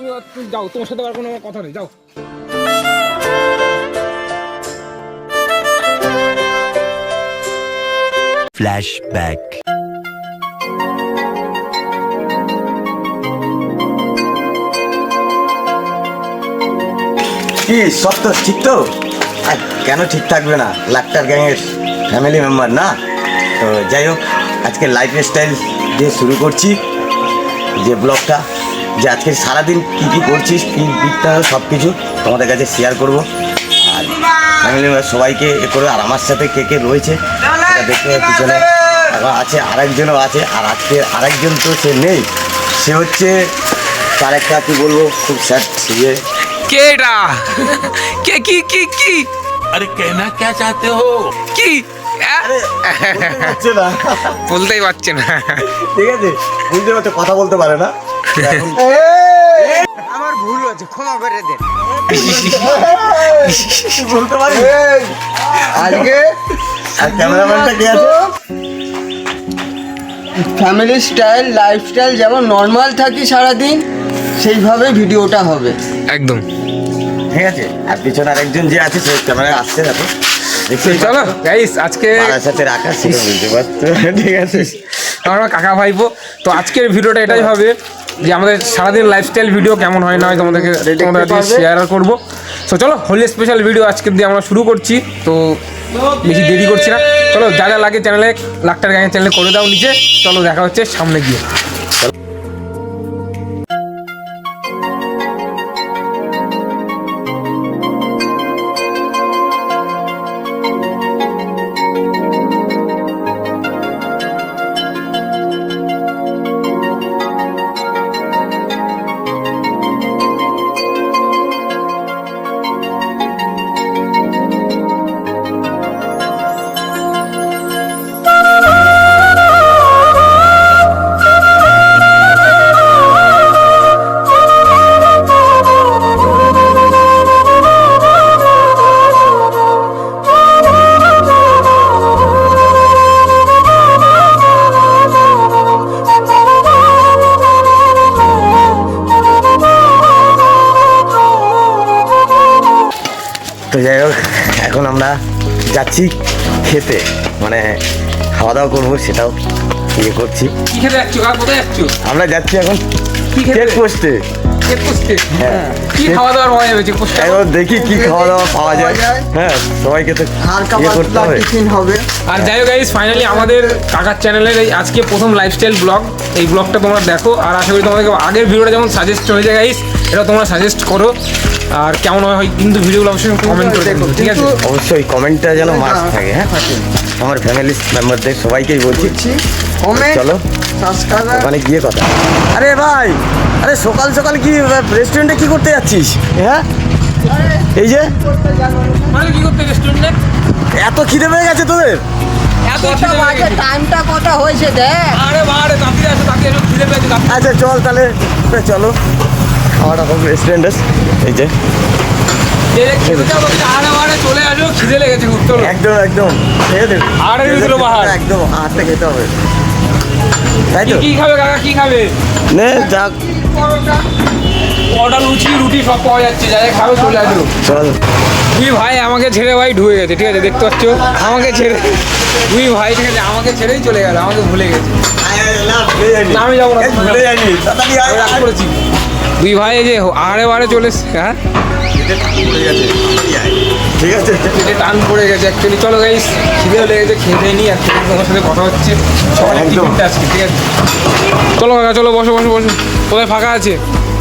তুমি যাও, তোমার সাথে আর কোনো কথা নেই, যাও। ফ্ল্যাশব্যাক। কি সব তো ঠিক তো? আর কেন ঠিক থাকবে না? লাক্টার গ্যাংয়ের ফ্যামিলি মেম্বার না? তো যাই হোক, আজকে লাইফস্টাইল দিয়ে শুরু করছি যে ব্লগটা, যে আজকে সারাদিন কী কী করছিস, কী দিকটা সব কিছু তোমাদের কাছে শেয়ার করবো। আর ফ্যামিলি মেম্বার সবাইকে এ করে, আর আমার সাথে কে কে রয়েছে সেটা দেখতে হবে। পিছনে আবার আছে আরেকজনও আছে, আর আজকে আরেকজন তো সে নেই, সে হচ্ছে তার একটা কী বলবো, খুব স্যাড ইয়ে। কেডা কে কি কি কি अरे कहना क्या चाहते हो? কি হচ্ছে না, বলতেই পারছে না। ঠিক আছে, বুঝতে পারছো, কথা বলতে পারে না। আমার ভুল হয়েছে, ক্ষমা করে দেন। বলতে পারি আজকে আর ক্যামেরাম্যানটা কে আছে? ফ্যামিলি স্টাইল লাইফস্টাইল যেমন নর্মাল থাকি সারাদিন, সেইভাবে ভিডিওটা হবে একদম ঠিক আছে। আর পিছনে আরেকজন যে আছে সে ক্যামেরায় আসছে, দেখো দেখছি। চলো গাইস, আজকে সাথে রাখা ছিল, বুঝতে পারছো, ঠিক আছে। আমরা কাকা ভাইবো। তো আজকের ভিডিওটা এটাই হবে যে আমাদের সারাদিন লাইফস্টাইল ভিডিও কেমন হয় না হয় তোমাদেরকে শেয়ার করবো। তো চলো, হোলি স্পেশাল ভিডিও আজকে দিয়ে আমরা শুরু করছি। তো বেশি দেরি করছি না, চলো যা যা লাগে চ্যানেলে, লাক্টার গ্যাংয়ের চ্যানেলে করে দাও নিচে। চলো দেখা হচ্ছে সামনে গিয়ে। তো যাই হোক, এখন আমরা যাচ্ছি খেতে, মানে খাওয়া দাওয়া করবো, সেটাও ইয়ে করছি। কি খেতে যাচ্ছ? আর কোথায় যাচ্ছ? আমরা যাচ্ছি এখন কি খেতে? কেক পোস্টে। কেক পোস্টে? হ্যাঁ। কি খাওয়া দাওয়ার পাওয়া যাবে চেক পোস্টে? এখন দেখি কি খাওয়া দাওয়া পাওয়া যায়। হ্যাঁ, সবাইকে তো হালকা ইয়ে করতে পাতলা হবে। টিফিন হবে। আর যাই হোক গাইস, ফাইনালি আমাদের কাকার চ্যানেলের এই আজকে প্রথম লাইফস্টাইল ব্লগ, এই ব্লগটা তোমরা দেখো। আর আশা করি তোমাদেরকে আগের ভিডিওটা যেমন সাজেস্ট হয়ে যায় গাইস, এটা তোমরা সাজেস্ট করো। আর কেমন হয় কিন্তু ভিডিওগুলো অবশ্যই কমেন্ট করে দেখো, ঠিক আছে? অবশ্যই কমেন্টটা যেন মাস্ট থাকে। হ্যাঁ, আমার ফ্যামিলি মেম্বারদের সবাইকে বলছি, কমেন্ট, চলো সাবস্ক্রাইবার। ওখানে গিয়ে কথা। আরে ভাই, আরে সকাল সকাল কি রেস্টুরেন্টে কি করতে যাচ্ছিস? হ্যাঁ, এই যে মানে কি করতে রেস্টুরেন্টে? এত খিদে পেয়ে গেছে তোদের? এত কটা খিদে বাজে, পেয়ে গেছে। টাইমটা কটা হয়েছে দেখ। আরে বাড়ে তাড়াতাড়ি আসো, তাড়াতাড়ি আসো, খিদে পেয়েছে তাড়াতাড়ি। আচ্ছা চল তাহলে, চলো খাওয়াটা হোক রেস্টুরেন্টে। এই যে যে খেতে যাবো, আরে বাড়ে চলে আসো, খিদে লেগেছে খুব, চলো। একদম একদম ঠিক আছে। আরে দিল বাহার। একদম হাতে খেতে হবে, তাই তো? কি খাবে কাকা, কি খাবে? নে যাক, কটা লুচি রুটি সব পাওয়া যাচ্ছে, যাই খাবে চলে আসো। চল। দুই ভাই আমাকে ছেড়ে ভাই ঢুকে গেছে, ঠিক আছে, দেখতে পাচ্ছ আমাকে ছেড়ে। দুই ভাই ঠিক আছে, আমাকে ছেড়েই চলে গেল, আমাকে ভুলে গেছে। না, আমি যাবো না, ভুলে যাইনি, তাড়াতাড়ি আয়, আমি রাগ আয়। করেছি। দুই ভাই এই যে আড়ে বাড়ে চলে এসছে, হ্যাঁ পেটে টান পড়ে গেছে, তাড়াতাড়ি আয়। ঠিক আছে, পেটে টান পড়ে গেছে অ্যাকচুয়ালি। চলো গাইস, খিদেও লেগেছে, খেয়ে নিই। অ্যাকচুয়ালি তোমার সাথে কথা হচ্ছে সকালে একদম। টিফিনটা আজকে, ঠিক আছে? চলো কাকা, চলো বসো বসো বসো। কোথায় ফাঁকা আছে?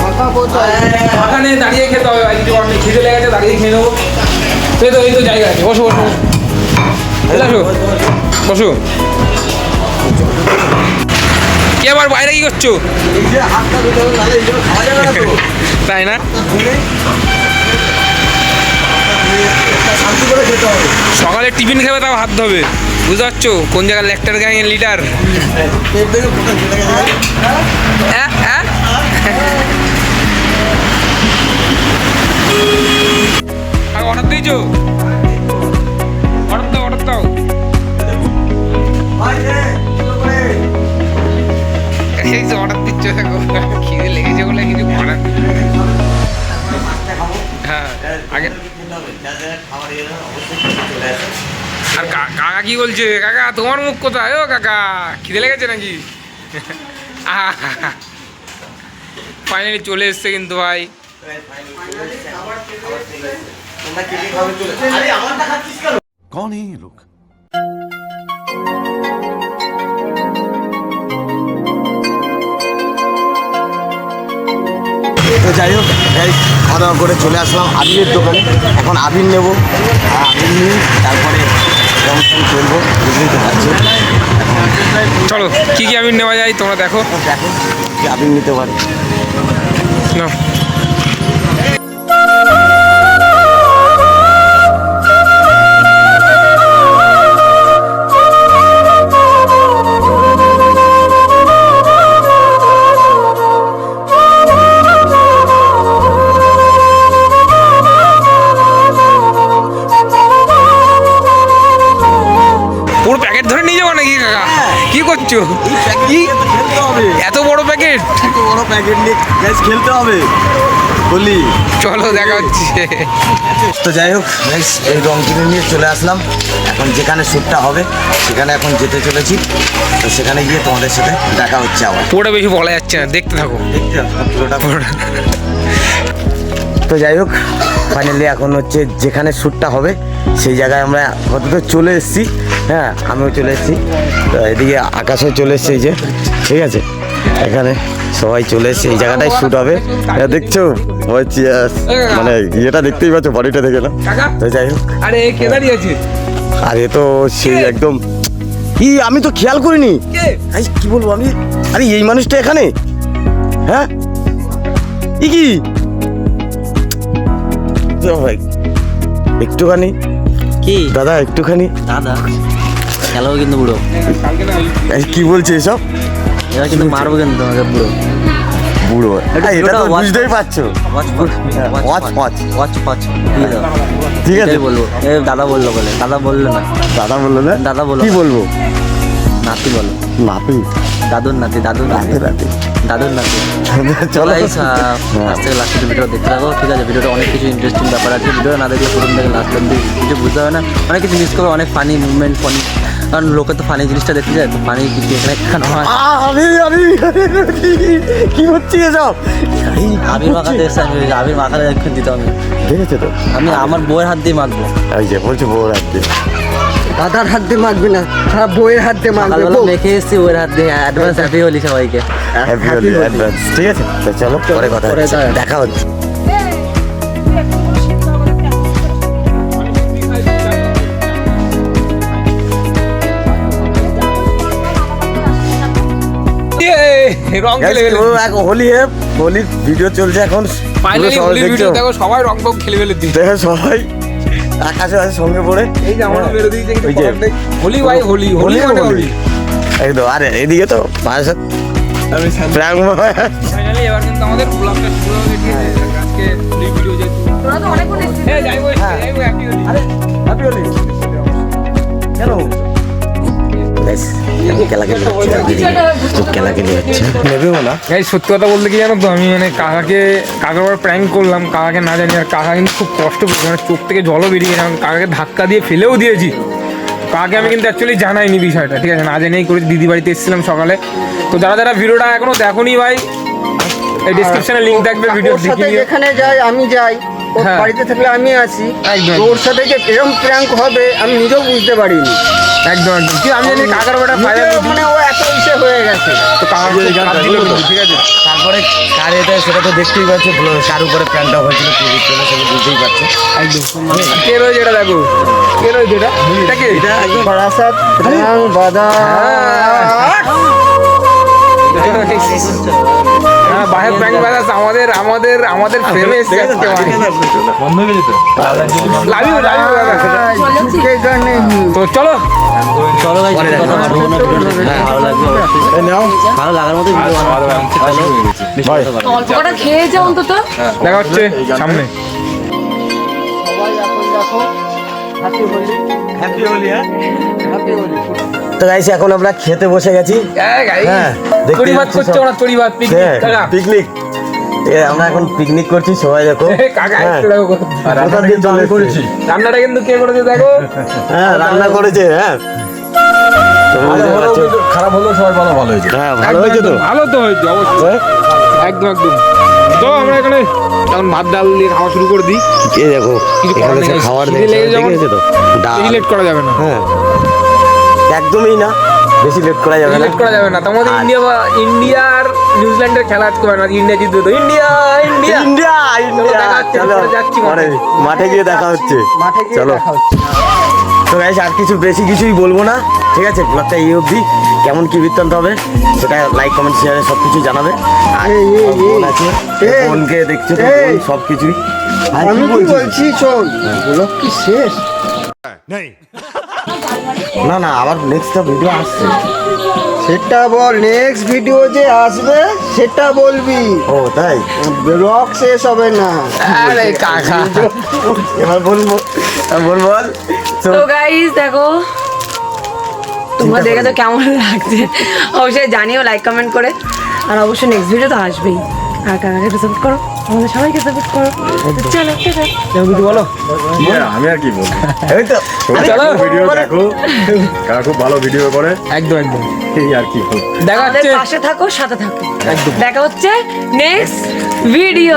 কথা কোথায়? ফাঁকা নেই, দাঁড়িয়ে খেতে হবে ভাই, কিছু করার নেই। খিদে লেগেছে, দাঁড়িয়ে খেয়ে নেবো। এই তো জায়গা আছে, বসো বসো চলে আসো, বসো। কি আবার বাইরে কি করছো? এই যে হাতটা ধুতে হবে, নাহলে এইগুলো খাওয়া যাবে না তো। তাই না? শান্তি করে খেতে হবে। সকালে টিফিন খাবে, তাও হাত ধোবে, বুঝতে পারছো কোন জায়গায় ল্যাক্টার গ্যাংয়ের লিডার। পেট থেকে ফোটা চলে গেছে। অর্ডার দিয়েছো? অর্ডার দাও, অর্ডার দাও। ভাই রে, কিলো করে? এই যে অর্ডার দিচ্ছ, দেখো খিদে লেগেছে বলে কিছু করার নেই। কাকে আর কাকা কি বলছে? কাকা তোমার মুখ কোথায়? ও কাকা খিদে লেগেছে নাকি? ফাইনালি চলে এসছে কিন্তু ভাই। कौन है ये लोग? তো যাই হোক guys, খাওয়া দাওয়া করে চলে আসলাম আবিরের দোকানে। এখন আবির নেবো, আর আবির নিয়ে তারপরে রং চলবো, বুঝতেই তো পারছো। চলো কি কি আবির নেওয়া যায় তোমরা দেখো। দেখো কি আবির নিতে পারে। নাও। পুরো প্যাকেট ধরে নিয়ে যাবো নাকি কাকা? কি করছো? কি খেলতে হবে, এত বড় প্যাকেট? এত বড় প্যাকেট নিয়ে guys খেলতে হবে বলি। চলো দেখা হচ্ছে। তো যাই হোক guys, এই রং কিনে নিয়ে চলে আসলাম। এখন যেখানে শ্যুটটা হবে সেখানে এখন যেতে চলেছি। তো সেখানে গিয়ে তোমাদের সাথে দেখা হচ্ছে আবার। পুরোটা বেশি বলা যাচ্ছে না, দেখতে থাকো। দেখতে হবে পুরোটা। তো যাই হোক ফাইনালি এখন হচ্ছে যেখানে শ্যুটটা হবে সেই জায়গায় আমরা আপাতত চলে এসেছি। হ্যাঁ আমিও চলে এসেছি, তো এদিকে আকাশও চলে এসছে, এই যে ঠিক আছে এখানে সবাই চলে এসছে। এই জায়গাটায় শ্যুট হবে, দেখছো ওই cheers, মানে ইয়েটা দেখতেই পাচ্ছ, বডিটা দেখে না। কাকা তো যাই হোক, আরে কে দাঁড়িয়ে আছে? আরে তো সেই একদম আমি তো খেয়াল করিনি। আরে কি বলবো আমি, আরে এই মানুষটা এখানে, হ্যাঁ কি ভাই একটুখানি কি দাদা একটুখানি দাদা খেলো কিন্তু বুড়ো, এই কি বলছে এসব? এবার কিন্তু মারবো কিন্তু তোমাকে বুড়ো। বুড়ো এটা তো watch বুঝতেই পারছো। Watch watch watch watch watch দিয়ে দাও, ঠিক আছে এটাই বলবো। এ দাদা বললো বলে, দাদা বললো না, দাদা বললো না, দাদা বললো কি না। বলবো? নাতি বলো, নাতি দাদুর নাতি, দাদুর নাতি, রাতে দাদুর নাতি। চলো গাইস আজকে লাস্ট ভিডিও দেখতে থাকো, ঠিক আছে? ভিডিওটা অনেক কিছু ইন্টারেস্টিং ব্যাপার আছে, ভিডিও না দেখলে প্রথম থেকে লাস্ট অব্দি কিছু বুঝতে হবে না, অনেক কিছু মিস করবে, অনেক ফানি মুভমেন্ট, ফানি, কারণ লোকে তো ফানি জিনিসটা দেখতে যায়, তো ফানি কিছু এখানে কেন হয়? আমি কি হচ্ছে এসব? আবির মাখাতে এসে আমি আবির মাখাতে একটু দিতে হবে, দেখেছো তো, আমি আমার বউয়ের হাত দিয়ে মাখবো। এই যে বলছো বউ রাখবে, দাদার হাত দিয়ে মাখবি না, তারা বইয়ের হাত দিয়ে মাখবে। সকালবেলা মেখে এসেছি ওর হাত দিয়ে। অ্যাডভান্স হ্যাপি হোলি সবাইকে। হ্যাপি হোলি অ্যাডভান্স, ঠিক আছে? তো চলো পরে কথা পরে হচ্ছে, দেখা। দেখা হচ্ছে। রং খেলে ফেলে হোলির ভিডিও চলছে এখন, ফাইনালি পুরো সবাই হোলি ভিডিও দেখছো? দেখো, সবাই রং ফং খেলে ফেলে দিচ্ছে। দেখো সবাই আকাশে আছে সঙ্গে পড়ে, এই যে আমরা বেরো দিয়েছে ওই যে হোলি ভাই, হোলি হোলি মানে হোলি। একদম। আরে এদিকে তো পাশে প্র্যাঙ্ক ফাইনালি এবার কিন্তু আমাদের ব্লগটা শুরু হয়ে গেছে। আজকে হোলি ভিডিও যেহেতু তোরা তো অনেকক্ষণ এসেছিস, এই যাইবো যাইবো হ্যাপি হোলি। আরে হ্যাপি হোলি কেন? সত্যি কথা বলতে কি জানো তো, আমি মানে কাকার উপর প্র্যাঙ্ক করলাম, কাকাকে না জানি, আর কাকা কিন্তু খুব কষ্ট পেয়েছে, মানে চোখ থেকে জলও বেরিয়ে গেছে, কাকাকে ধাক্কা দিয়ে ফেলেও দিয়েছি। কাকাকে আমি কিন্তু অ্যাকচুয়ালি জানাইনি বিষয়টা, ঠিক আছে? না জেনেই করেছি, দিদি বাড়িতে এসেছিলাম সকালে। তো যারা যারা ভিডিওটা এখনো দেখোনি ভাই, এই ডিসক্রিপশনে লিঙ্ক থাকবে, ভিডিও ওর সাথে দেখে নিও। যেখানে যাই আমি যাই, ও হ্যাঁ। বাড়িতে থাকলে আমি আসি। একদম। ওর সাথে যে এরকম প্র্যাঙ্ক হবে আমি নিজেও বুঝতে পারিনি। একদম একদম, কি আমি জানি কাকার বেটা ফায়ার নিজেও মানে ও এত ইসে হয়ে গেছে। তো কাকা ঠিক আছে। তারপরে কার এটা সেটা তো দেখতেই পাচ্ছ, কার উপরে প্যান্টটা হয়েছিল সেটা বুঝতেই পারছো। একদম কে রয়েছে এটা দেখো, কে রয়েছে এটা, এটা কে? বারাসাত প্র্যাঙ্ক বাদা। হ্যাঁ বাহের ব্যাংক ব্যালান্স আমাদের আমাদের আমাদের ফ্রেমে এসছে আজকে বন্ধ হয়ে যেত। লাভ ইউ দাদা। ঝুঁকেগা নেহি। তো চলো চলো গাইস, কথা বাড়বো না, ভিডিওটা ভালো লাগবে অবশ্যই। ভালো লাগার মতো ভিডিও বানাবো। অল্প কটা খেয়ে যাও অন্তত। দেখা হচ্ছে সামনে। সবাই এখন দেখো happy Holi, happy Holi. Happy Holi. তো গাইস এখন আমরা খেতে বসে গেছি। হ্যাঁ, দেখতেই তরি ভাত পাচ্ছ করছে সব। ওরা, তরি ভাত পিকনিক। পিকনিক আমরা এখন পিকনিক করছি সবাই দেখো কাকা হ্যাঁ। একটু দেখো কত- কোথা দিয়ে চলে এসেছি? রান্নাটা কিন্তু কে করেছে দেখো। হ্যাঁ রান্না করেছে হ্যাঁ তুমি বুঝতে পারছো? খারাপ হলেও সবাই ভালো ভালো হয়েছে। হ্যাঁ ভালো হয়েছে তো ভালো তো হয়েছে অবশ্যই, একদম একদম। তো আমরা এখানে এখন ভাত ডাল দিয়ে খাওয়া শুরু করে দিই। এই দেখো কিছু করার এখানে নেই, সব খাবার খিদে লেগে যেমন- দেখেছো তো ডাল লেট করা যাবে না, হ্যাঁ একদমই না, বেশি লেট করা যাবে না। লেট করা যাবে না। তোমাদের আর- ইন্ডিয়া আর নিউজিল্যান্ডের খেলা আজকে হয় না, ইন্ডিয়া জিতবে তো। ইন্ডিয়া ইন্ডিয়া ইন্ডিয়া ইন্ডিয়া দেখা হচ্ছে, চলো পরে যাচ্ছি পরে মাঠে গিয়ে দেখা হচ্ছে। মাঠে গিয়ে চলো। দেখা হচ্ছে। তো গাইস আর কিছু বেশি কিছুই বলবো না, ঠিক আছে? ব্লগটা এই অবধি, কেমন কি বৃত্তান্ত হবে সেটা লাইক কমেন্ট শেয়ারে সব কিছু জানাবে। আর বোন আছে, এই, বোনকে দেখছো তো, এই। সব কিছুই। আর আমি কি বলছি শোন, ব্লগ কি শেষ? না না আবার নেক্সট ভিডিও আসছে। সেটা বল, নেক্সট ভিডিও যে আসবে সেটা বলবি, ও তাই? ব্লগ শেষ হবে না। আরে কাকা এবার বলবো, বল বল। তো গাইস দেখো তোমরা দেখে তো কেমন লাগছে অবশ্যই জানিও লাইক কমেন্ট করে, আর অবশ্যই নেক্সট ভিডিও তো আসবেই। আর কাকাকে একটু সাপোর্ট করো, আমাদের সবাইকে সাপোর্ট করো। তো চলো টাটা। কিছু বলো। আমি আর কি বলবো, এই তো চলো ভিডিও দেখো, কাকা খুব ভালো ভিডিও করে, একদম একদম এই আর কি বলবো। দেখা আমাদের হচ্ছে পাশে থাকো, সাথে থাকো। দেখা হচ্ছে নেক্সট ভিডিও।